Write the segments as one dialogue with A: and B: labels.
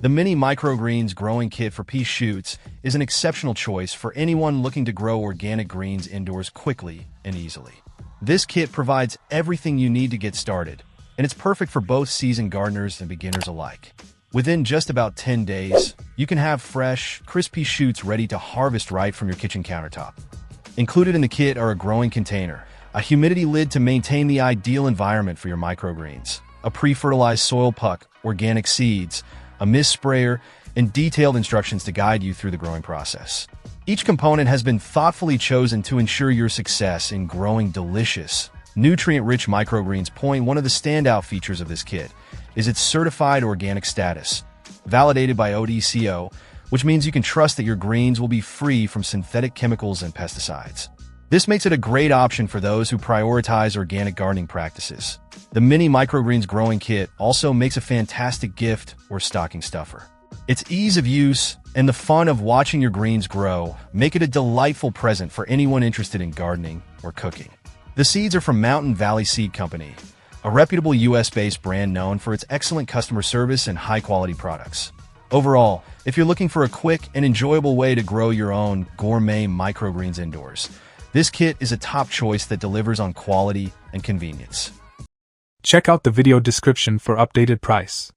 A: The Mini Microgreens Growing Kit for Pea Shoots is an exceptional choice for anyone looking to grow organic greens indoors quickly and easily. This kit provides everything you need to get started, and it's perfect for both seasoned gardeners and beginners alike. Within just about 10 days, you can have fresh, crispy shoots ready to harvest right from your kitchen countertop. Included in the kit are a growing container, a humidity lid to maintain the ideal environment for your microgreens, a pre-fertilized soil puck, organic seeds, a mist sprayer, and detailed instructions to guide you through the growing process. Each component has been thoughtfully chosen to ensure your success in growing delicious, nutrient-rich microgreens. One of the standout features of this kit is its certified organic status, validated by ODCO, which means you can trust that your greens will be free from synthetic chemicals and pesticides. This makes it a great option for those who prioritize organic gardening practices. The Mini Microgreens Growing Kit also makes a fantastic gift or stocking stuffer. Its ease of use and the fun of watching your greens grow make it a delightful present for anyone interested in gardening or cooking. The seeds are from Mountain Valley Seed Company, a reputable US-based brand known for its excellent customer service and high-quality products. Overall, if you're looking for a quick and enjoyable way to grow your own gourmet microgreens indoors, this kit is a top choice that delivers on quality and convenience.
B: Check out the video description for updated price.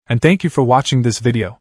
B: And thank you for watching this video.